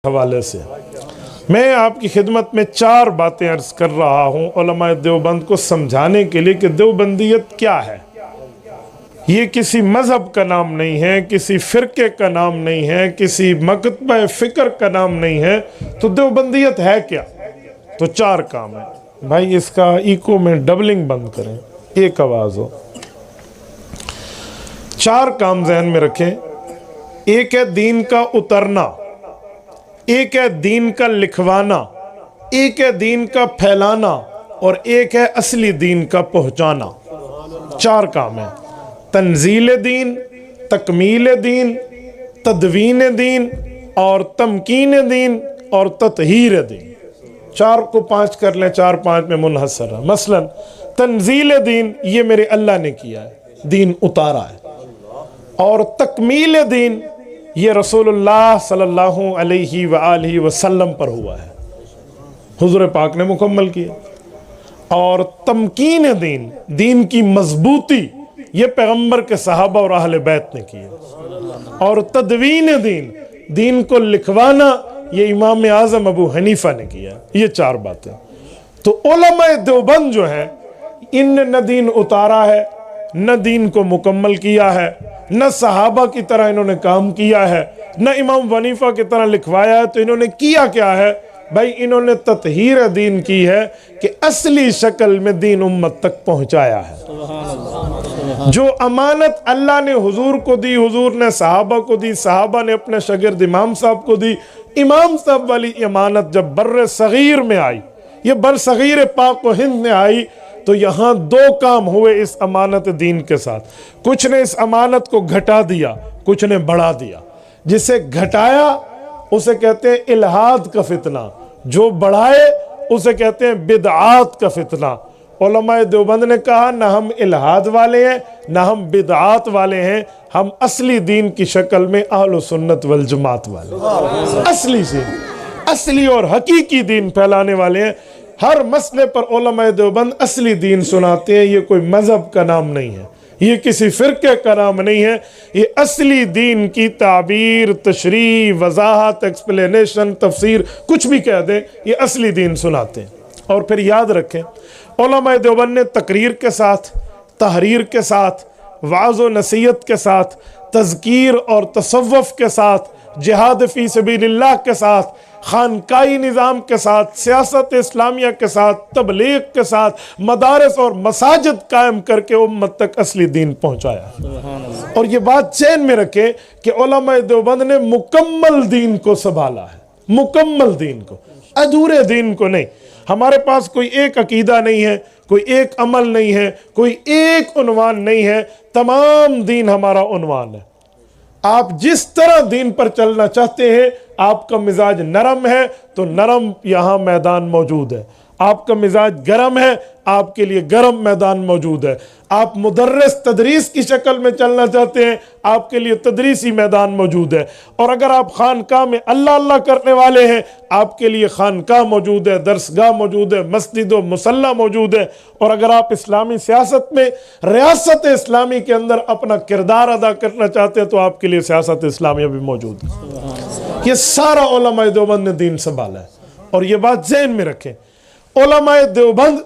हवाले से मैं आपकी खिदमत में 4 बातें अर्ज कर रहा हूँ उलमाए देवबंद को समझाने के लिए कि देवबंदियत क्या है। ये किसी मज़हब का नाम नहीं है, किसी फ़िरके का नाम नहीं है, किसी मकतबा फ़िक्र का नाम नहीं है। तो देवबंदियत है क्या? तो 4 काम है भाई। इसका इको में डबलिंग बंद करें, एक आवाज़ हो। 4 काम जहन में रखें। एक है दीन का उतरना, एक है दीन का लिखवाना, एक है दीन का फैलाना और एक है असली दीन का पहुंचाना। 4 काम है। तंजील दीन, तकमील दीन, तदवीन दीन और तमकीन दीन और ततहीर दीन। 4 को 5 कर लें, 4-5 में मुनहसर है। मसलन तंजील दीन ये मेरे अल्लाह ने किया है, दीन उतारा है। और तकमील दीन ये रसूलुल्लाह सल्लल्लाहु अलैहि वआलिहि वसल्लम पर हुआ है, हुज़ूर पाक ने मुकम्मल किया। और तमकीन दीन, दीन की मजबूती ये पैगंबर के सहाबा और अहले बैत ने किया। और तदवीन दीन, दीन को लिखवाना ये इमाम आज़म अबू हनीफा ने किया। ये 4 बातें। तो उलमाए देवबंद जो है, इनने न दीन उतारा है, न दीन को मुकम्मल किया है, न सहाबा की तरह इन्होंने काम किया है, न इमाम हनीफा की तरह लिखवाया है। तो इन्होंने किया क्या है भाई? इन्होंने ततहीर दीन की है कि असली शक्ल में दीन उम्मत तक पहुंचाया है। जो अमानत अल्लाह ने हुजूर को दी, हुजूर ने सहाबा को दी, सहाबा ने अपने शागिर्द इमाम साहब को दी। इमाम साहब वाली अमानत जब बर्र सगीर में आई, ये बर सगीर पाक व हिंद में आई, तो यहाँ 2 काम हुए इस अमानत दीन के साथ। कुछ ने इस अमानत को घटा दिया, कुछ ने बढ़ा दिया। जिसे घटाया उसे कहते हैं इल्हाद का फितना, जो बढ़ाए उसे कहते हैं बिदआत का फितना। उलमाए देवबंद ने कहा ना हम इल्हाद वाले हैं, ना हम बिदआत वाले हैं, हम असली दीन की शक्ल में अहले सुन्नत वल जमात वाले, असली से असली और हकीकी दीन फैलाने वाले हैं। हर मसले पर उलमाए देवबंद असली दीन सुनाते हैं। ये कोई मजहब का नाम नहीं है, ये किसी फिरके का नाम नहीं है। ये असली दीन की ताबीर, तशरीह, वजाहत, एक्सप्लेनेशन, तफसीर, कुछ भी कह दें, ये असली दीन सुनाते हैं। और फिर याद रखें, उलमाए देवबंद ने तकरीर के साथ, तहरीर के साथ, वाज़ व नसीहत के साथ, तज़कीर और तसव्वुफ़ के साथ, जिहाद फ़ी सबीलिल्लाह के साथ, खानकाई निज़ाम के साथ, सियासत इस्लामिया के साथ, तबलीग के साथ, मदारस और मसाजिद कायम करके उम्मत तक असली दीन पहुंचाया। और ये बात चैन में रखें कि उलमाए देवबंद ने मुकम्मल दीन को संभाला है, मुकम्मल दीन को, अधूरे दीन को नहीं। हमारे पास कोई एक अकीदा नहीं है, कोई एक अमल नहीं है, कोई एक उन्वान नहीं है, तमाम दीन हमारा उन्वान है। आप जिस तरह दीन पर चलना चाहते हैं, आपका मिजाज नरम है तो नरम यहाँ मैदान मौजूद है, आपका मिजाज गरम है, आपके लिए गरम मैदान मौजूद है। आप मुदर्रिस तदरीस की शक्ल में चलना चाहते हैं, आपके लिए तदरीसी मैदान मौजूद है। और अगर आप खानकाह में अल्लाह अल्लाह करने वाले हैं, आपके लिए खानकाह मौजूद है, दरसगाह मौजूद है, मस्जिद व मुसल्ला मौजूद है। और अगर आप इस्लामी सियासत में, रियासत इस्लामी के अंदर अपना किरदार अदा करना चाहते हैं, तो आपके लिए सियासत इस्लामिया भी मौजूद है। ये सारा उलमाए देवबंद ने दीन संभाला है। और ये बात ज़हन में रखें, उलमाए देवबंद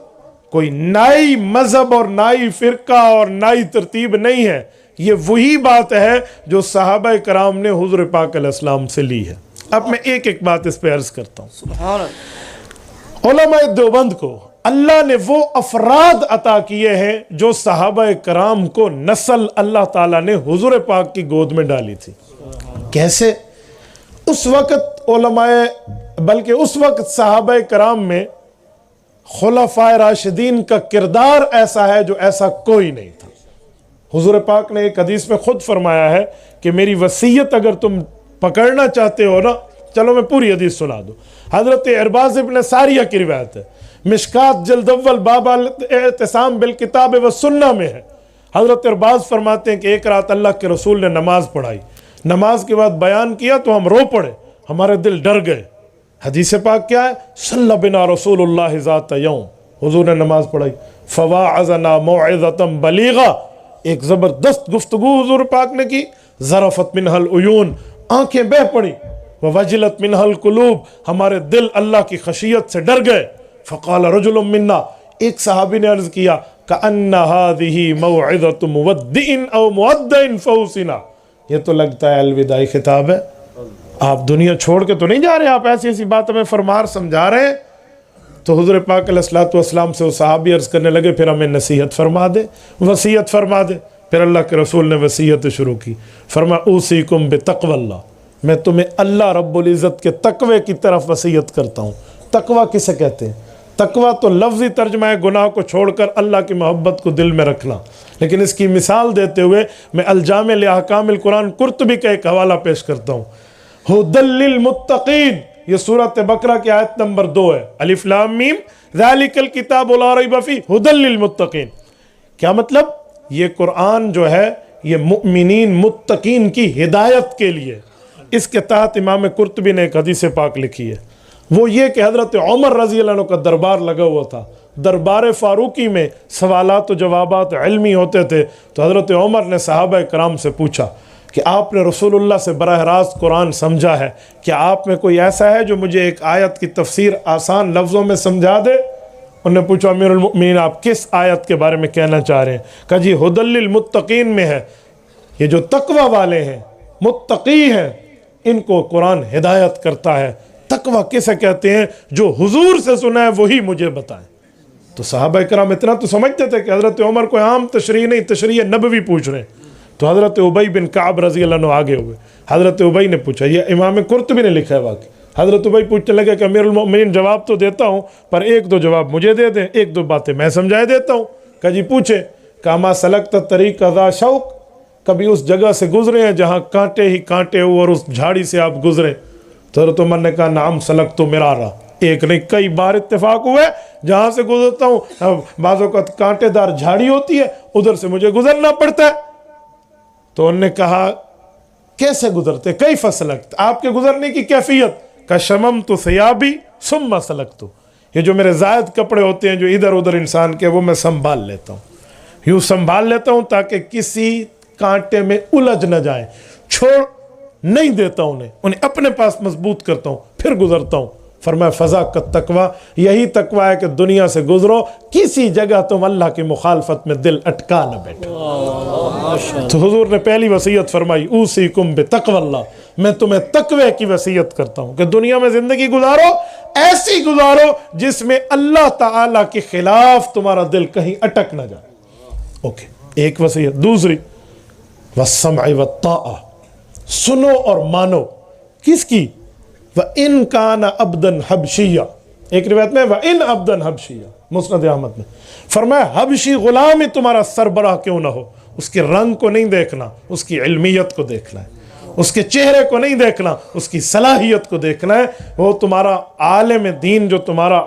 कोई नाई मजहब और नाई फिरका और नाई तरतीब नहीं है। ये वही बात है जो सहाबा कराम ने हुजूर पाक अलैहिस्सलाम से ली है। अब मैं एक एक बात इस पे अर्ज करता हूँ। सुभान अल्लाह। उलमाए देवबंद को अल्लाह ने वो अफराद अता किए हैं जो सहाबा कराम को नस्ल अल्लाह ताला ने हुजूर पाक की गोद में डाली थी। कैसे? उस वक्त उलमाए, बल्कि उस वक्त सहाबा कराम में खुलफाए राशिदीन का किरदार ऐसा है जो ऐसा कोई नहीं था। हुजूर पाक ने एक हदीस में खुद फरमाया है कि मेरी वसीयत अगर तुम पकड़ना चाहते हो ना, चलो मैं पूरी हदीस सुना दूं। हजरत इरबाज इब्न सारिया की रिवायत है, मिशकात जल्द अव्वल बाब अल-इत्तिसाम बिल किताब व सुन्ना में है। हजरत इरबाज फरमाते हैं कि एक रात अल्लाह के रसूल ने नमाज पढ़ाई, नमाज के बाद बयान किया तो हम रो पड़े, हमारे दिल डर गए। हदीस पाक क्या है? सल्ला बिना रसूलुल्लाह ज़ात यौम, हुजूर ने नमाज पढ़ाई, फवाअज़ना मौइज़तम बलीगा, एक ज़बरदस्त गुफ्तगू हुजूर पाक ने की, ज़रफ़त मिनहल उयून, आंखें बह पड़ी। ववजलत मिनहल कुलूब, हमारे दिल अल्लाह की खशियत से डर गए। फ़क़ाल रजुलुम मिन्ना, एक सहाबी ने अर्ज़ किया कअन्ना हाज़िही मौइज़तु मुवद्दिइन औ मुअद्दिन फ़ौसिना, ये तो लगता है अलविदाई खिताब है, आप दुनिया छोड़ के तो नहीं जा रहे, आप ऐसी ऐसी बात हमें फरमार समझा रहे हैं। तो हुज़ूर पाक अलैहिस्सलातु वस्सलाम से वो सहाबी अर्ज़ करने लगे फिर हमें नसीहत फरमा दे, वसीयत फरमा दे। फिर अल्लाह के रसूल ने वसीयत शुरू की, फरमा ऊसीकुम बितक़वल्लाह, मैं तुम्हें अल्लाह रब्बुल इज़्ज़त के तकवे की तरफ वसीयत करता हूँ। तकवा किसे कहते हैं? तकवा तो लफ्ज़ी तर्जमा है गुनाह को छोड़कर अल्लाह की मोहब्बत को दिल में रखना, लेकिन इसकी मिसाल देते हुए मैं अल-जामे लि अहकामिल कुरान कुर्तुबी का एक हवाला पेश करता हूँ। हुदल लिल मुत्तकीन, ये सूरत बकरा की आयत नंबर 2 है। अलिफ लाम मीम ज़ालिकल किताबु ला रैब फीह हुदल लिल मुत्तकीन। क्या मतलब? ये कुरान जो है ये मुमिनीन मुत्तकीन की हिदायत के लिए। इसके तहत इमाम कुर्तुबी ने एक हदीस पाक लिखी है, वो ये कि हज़रत उमर रज़ी अल्लाह अन्हु का दरबार लगा हुआ था। दरबार फ़ारूकी में सवालात व जवाबात इल्मी होते थे। तो हज़रत उमर ने सहाबा कराम से पूछा कि आपने रसूलुल्लाह से बराह रास्त कुरान समझा है, क्या आप में कोई ऐसा है जो मुझे एक आयत की तफसीर आसान लफ्ज़ों में समझा दे? उन्होंने पूछा अमीरुल मुमिनीन आप किस आयत के बारे में कहना चाह रहे हैं? कहा जी हुदल लिल मुत्तकीन में है, ये जो तकवा वाले हैं मुत्तकी हैं इनको कुरान हिदायत करता है। तकवा किसे कहते हैं? जो हुजूर से सुना है वही मुझे बताएं। तो सहाबा इकराम इतना तो समझते थे कि हज़रत उमर कोई आम तशरीह नहीं, तशरीह नबवी पूछ रहे हैं। तो हज़रत उबई बिन काब रज़ी अल्लाह अन्हु आगे हुए। हज़रत उबई ने पूछा, ये इमाम कुर्तुबी ने लिखा है वाक़ई। हज़रत उबई पूछने लगे कि अमीरुल मोमिनीन जवाब तो देता हूँ पर एक दो जवाब मुझे दे दें, एक दो बातें मैं समझाए देता हूँ। कहा जी पूछे। कामा सलकत तरीक़ ज़ा शौक़, कभी उस जगह से गुजरे हैं जहाँ कांटे ही कांटे हो और उस झाड़ी से आप गुजरे? तो हज़रत उमर ने कहा नाम सलक तो मिरारा, एक नहीं कई बार इत्तेफाक हुए जहाँ से गुजरता हूँ बाज़ों का कांटेदार झाड़ी होती है उधर से मुझे गुजरना पड़ता है। तो उन्होंने कहा कैसे गुजरते? कई फसलक, आपके गुजरने की कैफियत? का शमम तो सयाबी सुम्मा सलक तो, ये जो मेरे जायद कपड़े होते हैं जो इधर उधर इंसान के, वो मैं संभाल लेता हूँ, यूँ संभाल लेता हूँ ताकि किसी कांटे में उलझ न जाए, छोड़ नहीं देता उन्हें अपने पास मजबूत करता हूँ फिर गुजरता हूँ। फरमाया फज़ा का तकवा, यही तकवा है कि दुनिया से गुजरो किसी जगह तुम अल्लाह की मुखालफत में दिल अटका न बैठो। तो हुजूर ने पहली वसीयत फरमाई ऊसीकुम बितक़वल्लाह, मैं तुम्हें तकवे की वसीयत करता हूँ कि दुनिया में जिंदगी गुजारो ऐसी गुजारो जिसमें अल्लाह ताला के खिलाफ तुम्हारा दिल कहीं अटक न जाए। ओके, एक वसीयत। दूसरी वस्समअ वत्ताअ, सुनो और मानो। किसकी? व इन काना अब्दन हबशिया, एक रिवायत में व इन अब्दन हबशिया मुस्नद अहमद में फरमाया हबशी गुलाम ही तुम्हारा सरबराह क्यों ना हो, उसके रंग को नहीं देखना, उसकी इल्मियत को देखना है, उसके चेहरे को नहीं देखना, उसकी सलाहियत को देखना है। वो तुम्हारा आलिम दीन जो तुम्हारा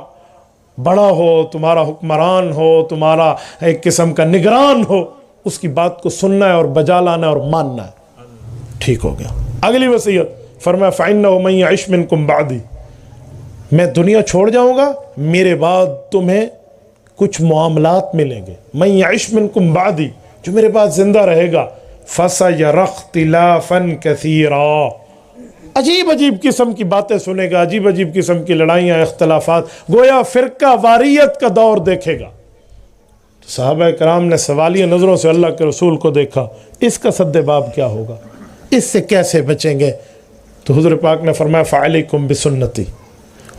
बड़ा हो, तुम्हारा हुक्मरान हो, तुम्हारा एक किस्म का निगरान हो, उसकी बात को सुनना है और बजा लाना और मानना है। ठीक हो गया। अगली वसीयत फरमाया फ़इन्नहु मन यइश मिनकुम बादी, मैं दुनिया छोड़ जाऊंगा मेरे बाद तुम्हें कुछ मामलात मिलेंगे। मन यइश मिनकुम बादी, जो मेरे बाद जिंदा रहेगा, फसयरा इख्तिलाफन कसीरा, अजीब अजीब किस्म की बातें सुनेगा, अजीब अजीब किस्म की लड़ाइयाँ इख्तलाफात, गोया फ़िरका वारियत का दौर देखेगा। तो सहाबा कराम ने सवालिया नज़रों से अल्लाह के रसूल को देखा, इसका सद्देबाब क्या होगा, इससे कैसे बचेंगे? तो हुज़ूर पाक ने फरमाया फ़अलैकुम बिसुन्नती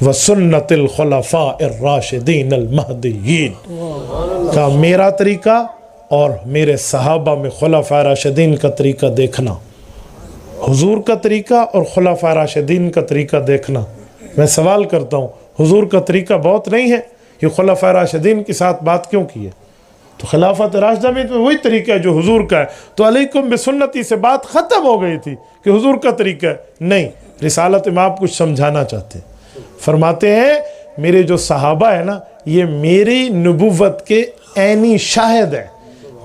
व सुन्नतिल खुलफ़ाइर राशिदीन अल महदीयीन, का मेरा तरीका और मेरे सहाबा में खुलफ़ाए राशिदीन का तरीका देखना, हुजूर का तरीका और खुलफ़ाए राशिदीन का तरीका देखना। मैं सवाल करता हूँ, हुजूर का तरीका बहुत नहीं है, ये खुलफ़ाए राशिदीन के साथ बात क्यों की है? तो खिलाफत राशिदा में तो वही तरीका है जो हुजूर का है। तो अलैकुम बिसुन्नती से बात ख़त्म हो गई थी कि हुजूर का तरीका है। नहीं, रिसालत में आप कुछ समझाना चाहते हैं। फरमाते हैं मेरे जो सहाबा है ना, ये मेरी नबुव्वत के ऐनी शाहिद है,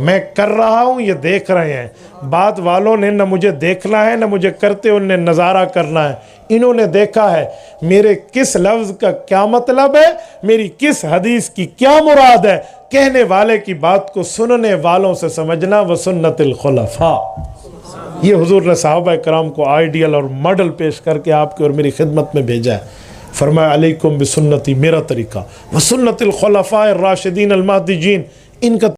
मैं कर रहा हूँ ये देख रहे हैं। बात वालों ने न मुझे देखना है न मुझे करते उन्हें नज़ारा करना है, इन्होंने देखा है मेरे किस लफ्ज़ का क्या मतलब है, मेरी किस हदीस की क्या मुराद है। कहने वाले की बात को सुनने वालों से समझना, व सुन्नतिल खुलफा, ये हुजूर ने सहाबा कराम को आइडियल और मॉडल पेश करके आपके और मेरी खिदमत में भेजा है। फरमाया अलैकुम बिसुन्नती, मेरा तरीका, व सुन्नतिल खुलफाए राशिदीन अल महदीयीन, इनका